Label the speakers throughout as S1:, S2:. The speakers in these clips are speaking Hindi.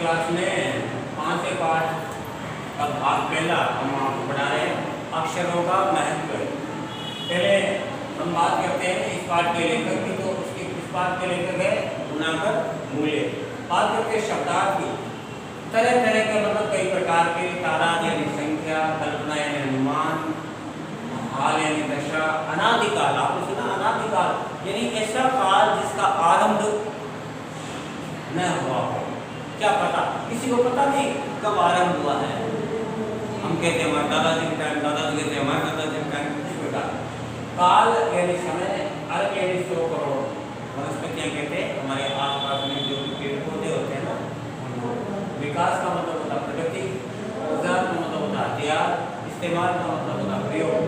S1: क्लास में 5वें पाठ का भाग पहला हम आपको पढ़ा रहे हैं अक्षरों का महत्व। पहले हम बात करते हैं इस पाठ के लेखक की, तो उसके इस पाठ के लेखक है गुणाकर मूल्य। बात करते हैं शब्दार्थ की। तरह तरह के मतलब कई प्रकार के तादाद यानी संख्या, कल्पना यानी अनुमान, हाल यानी दशा, अनादिकाल। आपने सुना अनादिकाल यानी ऐसा काल जिसका आरंभ न हुआ हो। क्या पता, किसी को पता नहीं कब आरंभ हुआ है। हम कहते हैं हमारे दादाजी के टाइम, दादाजी कहते हैं हमारे दादाजी के टाइम। किस प्रकार काल यानी समय, अरब यानी 100 करोड़। वनस्पतियाँ कहते हैं हमारे आसपास में जो पेड़ पौधे होते हैं ना, विकास का मतलब होता प्रगति, औजार का मतलब होता हथियार, इस्तेमाल का मतलब होता प्रयोग।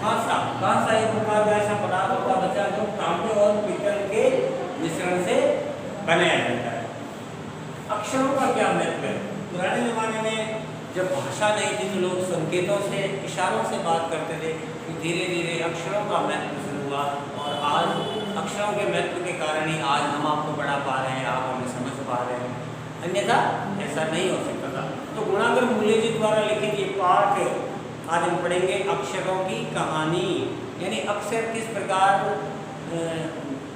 S1: कांसा एक प्रकार का ऐसा पदार्थ होता बच्चा जो तांबे और पीतल के मिश्रण से बनाया जाता है। अक्षरों का क्या महत्व है? पुराने जमाने में जब भाषा नहीं थी तो लोग संकेतों से, इशारों से बात करते थे। धीरे धीरे अक्षरों का महत्व शुरू हुआ और आज अक्षरों के महत्व के कारण ही आज हम आपको पढ़ा पा रहे हैं, आप हमें समझ पा रहे हैं, अन्यथा ऐसा नहीं हो सकता था। तो गुणाकर मूल्य जी द्वारा लिखित ये पाठ आज हम पढ़ेंगे अक्षरों की कहानी, यानी अक्षर किस प्रकार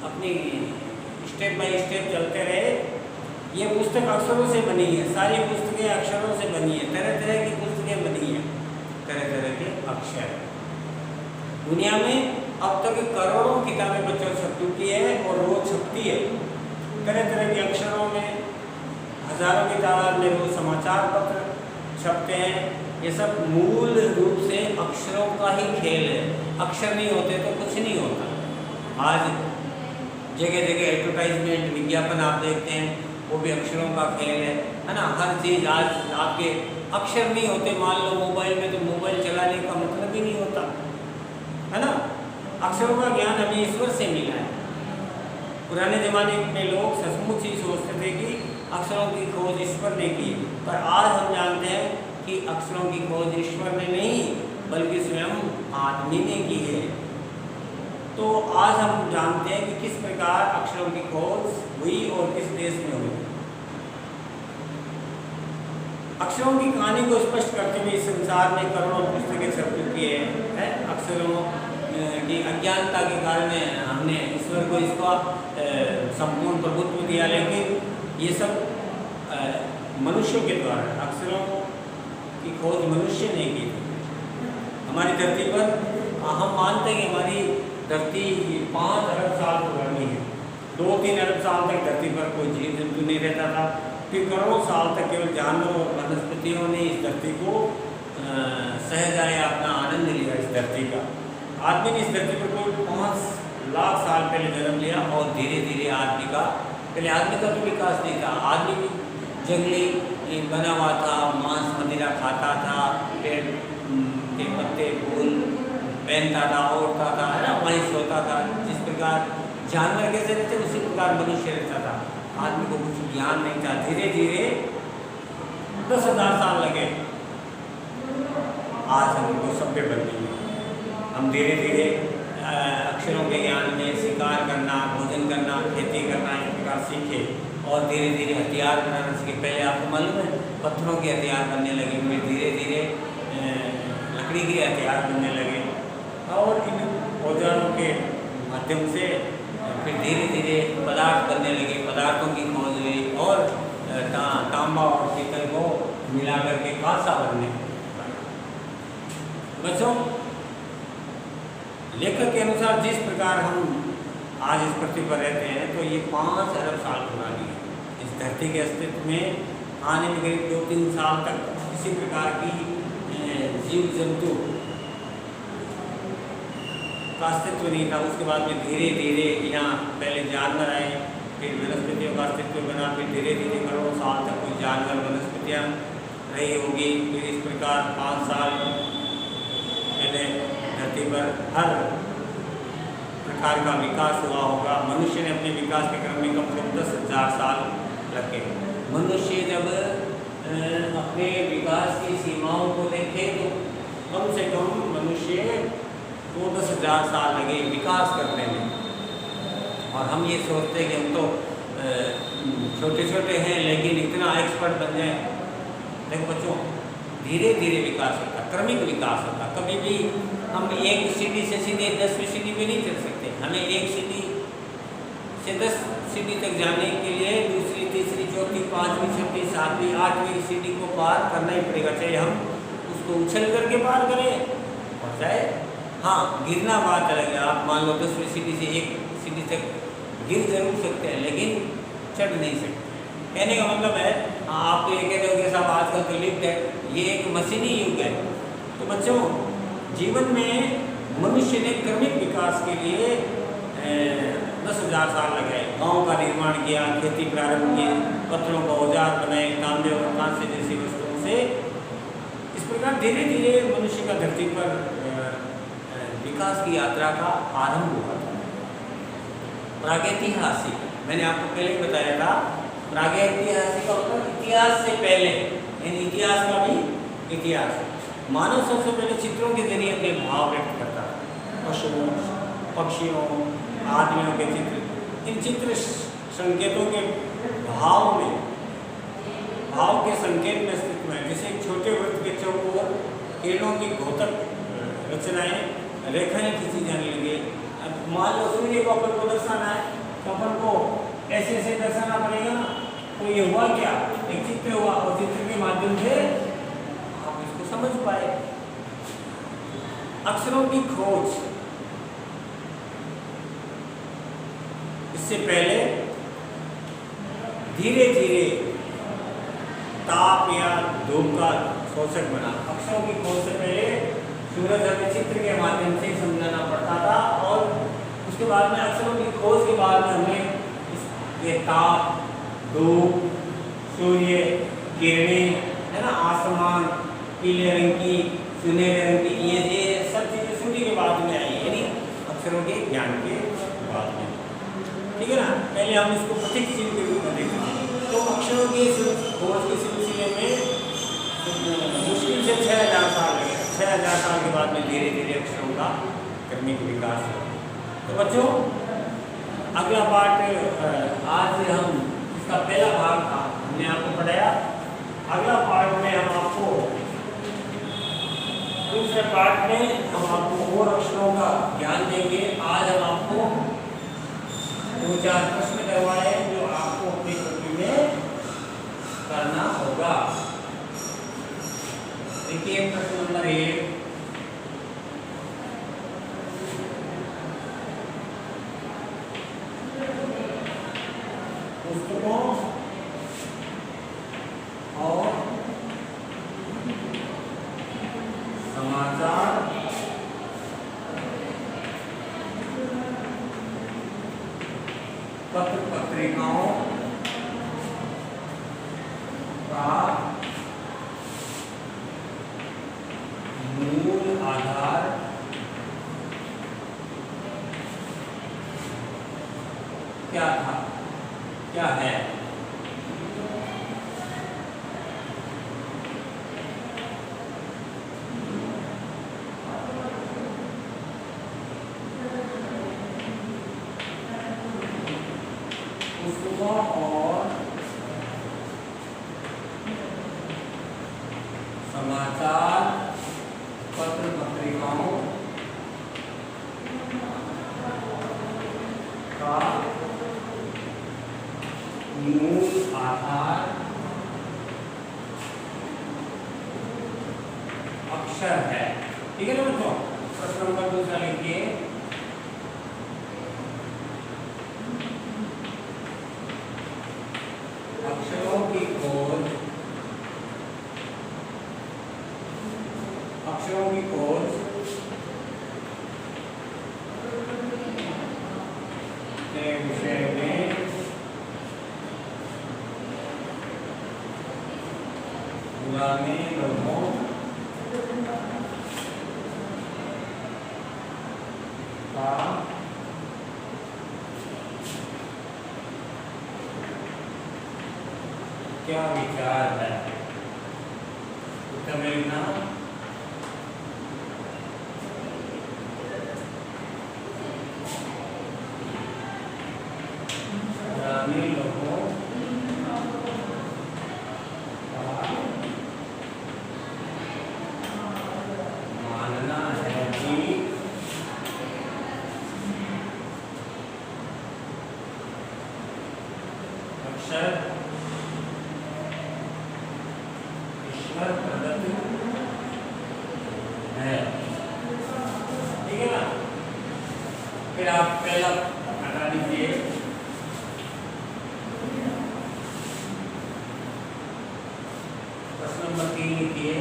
S1: अपनी स्टेप बाय स्टेप चलते रहे। ये पुस्तक अक्षरों से बनी है, सारी पुस्तकें अक्षरों से बनी है, तरह तरह की पुस्तकें बनी हैं, तरह तरह के अक्षर। दुनिया में अब तक करोड़ों किताबें बच्चों छप चुकी है और रोज छपती है तरह तरह के अक्षरों में। हजारों की तादाद में रोज समाचार पत्र छपते हैं। ये सब मूल रूप से अक्षरों का ही खेल है। अक्षर नहीं होते तो कुछ नहीं होता। आज जगह जगह एडवर्टाइजमेंट, विज्ञापन आप देखते हैं, वो भी अक्षरों का खेल है ना। हर चीज़ आज आपके अक्षर नहीं होते, मान लो मोबाइल में, तो मोबाइल चलाने का मतलब ही नहीं होता, है ना। अक्षरों का ज्ञान हमें ईश्वर से मिला है। पुराने ज़माने में लोग सचमुच ही सोचते थे कि अक्षरों की खोज ईश्वर ने की, पर आज हम जानते हैं कि अक्षरों की खोज ईश्वर ने नहीं बल्कि स्वयं आदमी ने की है। तो आज हम जानते हैं कि किस प्रकार अक्षरों की खोज हुई और किस देश में हुई। अक्षरों की कहानी को स्पष्ट करते हुए इस संसार में करोड़ों पुस्तकें छप चुकी है। अक्षरों की अज्ञानता के कारण हमने ईश्वर को इसका संपूर्ण प्रभुत्व दिया, लेकिन ये सब मनुष्यों के द्वारा। अक्षरों की खोज मनुष्य ने की थी। हमारी धरती पर हम मानते हैं कि हमारी धरती 5 अरब साल पुरानी है। 2-3 अरब साल तक धरती पर कोई जीव जंतु नहीं रहता था। फिर करोड़ों साल तक केवल जानवरों और वनस्पतियों ने इस धरती को सहजाया, अपना आनंद लिया इस धरती का। आदमी ने इस धरती पर कोई 5 लाख साल पहले जन्म लिया और धीरे धीरे आदमी का, पहले आदमी का तो विकास नहीं था। आदमी भी जंगली बना हुआ था, मांस मदिरा खाता था, पेड़ के पत्ते फूल पहनता था, ओढ़ता था, है ना, वहीं सोता था। जिस प्रकार जानवर कैसे रहते उसी प्रकार मनुष्य रहता था। आदमी को कुछ ज्ञान नहीं था। धीरे धीरे 10,000 साल लगे, आज हमको सभ्य बन गए। हम धीरे धीरे अक्षरों के ज्ञान में शिकार करना, भोजन करना, खेती करना इस प्रकार सीखे और धीरे धीरे हथियार बनाना सीखे। पहले आपको मालूम है पत्थरों के हथियार बनने लगे, फिर धीरे धीरे लकड़ी के हथियार बनने लगे और इन औजारों के माध्यम से फिर धीरे धीरे पदार्थ बनने लगे। पदार्थों की खोज हुई और तांबा और पीतल को मिला करके कांसा बनने। बच्चों, लेखक के अनुसार जिस प्रकार हम आज इस पृथ्वी पर रहते हैं तो ये 5 अरब साल पुरानी है। इस धरती के अस्तित्व में आने में करीब 2-3 साल तक किसी प्रकार की जीव जंतु का अस्तित्व नहीं था। उसके बाद में धीरे धीरे यहाँ पहले जानवर आए, फिर वनस्पतियों का अस्तित्व बना, फिर धीरे धीरे करोड़ों साल तक कोई जानवर वनस्पतियाँ रही होगी। फिर इस प्रकार 5 साल पहले धरती पर हर प्रकार का विकास हुआ होगा। मनुष्य ने अपने विकास के क्रम में कम से कम 10,000 साल लगे। मनुष्य जब अपने विकास की सीमाओं को देखे तो कम से कम मनुष्य को 10,000 साल लगे विकास करने में। और हम ये सोचते हैं कि हम तो छोटे छोटे हैं लेकिन इतना एक्सपर्ट बन जाए। देखो बच्चों, धीरे धीरे विकास होता, क्रमिक विकास होता। कभी भी हम एक सीढ़ी से सीधे 10वीं सीढ़ी में नहीं चल सकते। हमें एक सीढ़ी से 10 सीढ़ी तक जाने के लिए दूसरी, तीसरी, चौथी, 5वीं, 6वीं, 7वीं, 8वीं सीढ़ी को पार करना ही पड़ेगा। चाहे हम उसको उछल करके पार करें और चाहे हाँ गिरना बात अलग है। आप मान लो 10वीं सीढ़ी से एक सीढ़ी तक गिर जरूर सकते हैं लेकिन चढ़ नहीं सकते। कहने का मतलब है आप तो ये कहते हो कि साहब आजकल तो लिफ्ट है, ये एक मशीनी युग है। तो बच्चों, जीवन में मनुष्य ने क्रमिक विकास के लिए 10,000 साल लगाए। गांव का निर्माण किया, खेती प्रारंभ की, पत्थरों का औजार बनाए, तांबे और कांसे जैसी वस्तुओं से। इस प्रकार धीरे धीरे मनुष्य का धरती पर विकास की यात्रा का आरंभ हुआ था। प्रागैतिहासिक, मैंने आपको पहले ही बताया था, प्रागैतिहासिक का मतलब इतिहास से पहले, यानी इतिहास का भी इतिहास। मानव सबसे पहले चित्रों के जरिए अपने भाव व्यक्त करता था। पशुओं, पक्षियों, आदमियों के चित्र, इन चित्र संकेतों के भाव में, भाव के संकेत में अस्तित्व है। जैसे एक छोटे वृत्त के चौकोर किरणों की घोतक रचनाएं, रेखाएं खींची जाने लगी। अब मान लो सूर्य को अपन को दर्शाना है तो अपन को ऐसे ऐसे दर्शाना पड़ेगा ना। तो ये हुआ क्या, एक चित्र हुआ और चित्र के माध्यम से आप इसको समझ पाए। अक्षरों की खोज, इससे पहले धीरे धीरे ताप या धूप का शोषक बना। अक्षरों की खोज से पहले सूरज हमें चित्र के माध्यम से समझाना पड़ता था और उसके बाद में अक्षरों की खोज के बाद में हमें ये ताप, धूप, सूर्य, किरणें, है ना, आसमान, पीले रंग की, सुनहरे रंग की, ये सब चीज़ें सूर्य के बाद में आई, यानी अक्षरों के ज्ञान के बाद में। ठीक है ना। पहले हम इसको प्रतीक चिन्ह के रूप में देखते हैं। तो अक्षरों की खोज के सिलसिले में मुश्किल से 6,000 साल लगे। 6,000 साल के बाद में धीरे धीरे अक्षरों का क्रमिक विकास हुआ। तो बच्चों, अगला पाठ आज हम इसका पहला भाग था, हमने आपको पढ़ाया। अगला पाठ में हम आपको, दूसरे पाठ में हम आपको और अक्षरों का ज्ञान देंगे। आज हम आपको 2-4 प्रश्न करवाए जो आपको अपनी कॉपी में करना होगा। देखिए प्रश्न नंबर 1, पुस्तकों और समाचार पत्र पत्रिकाओं का मूल आधार क्या था, क्या है? पुस्तकों और समाचार पत्र पत्रिकाओं का मूल आधार अक्षर है। ठीक है ना बच्चों। प्रश्न नंबर 2 लिखिए, अक्षरों की खोज, अक्षरों की खोज के विषय में पुराने लोगों का क्या विचार है? उत्तर में लिखना। पुराने लोगों अक्षर ईश्वर प्रदत्त है। ठीक है ना। फिर आप पहला हटा दीजिए। प्रश्न नंबर 3 लिखिए।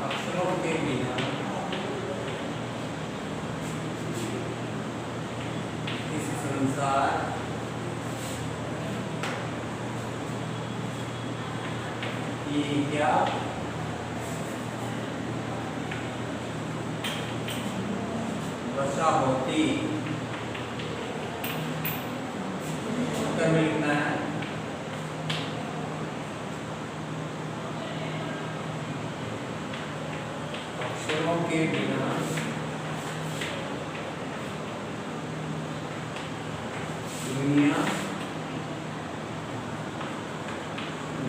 S1: अक्षरों के बिना इस संसार की क्या दशा होती। उत्तर में लिखना है अक्षरों के बिना दुनिया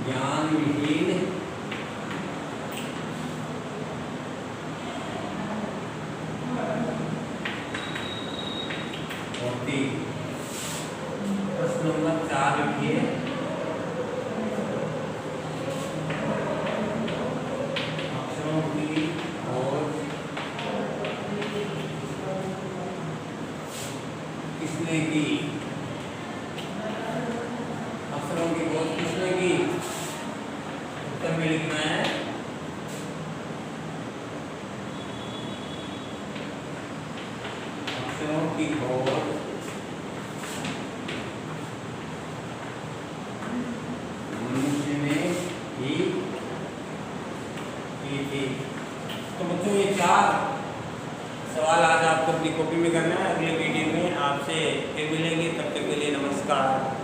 S1: ज्ञान विहीन होती। प्रश्न नंबर 4 लिखिए। अक्षरों की खोज किसने की। अक्षरों की खोज किसने की। उत्तर में लिखना है अक्षरों की खोज मनुष्य ने ही की थी। तो बच्चों ये 4 सवाल आज आपको अपनी कॉपी में करना है। अगले वीडियो में आपसे फिर मिलेंगे। तब तक के लिए नमस्कार।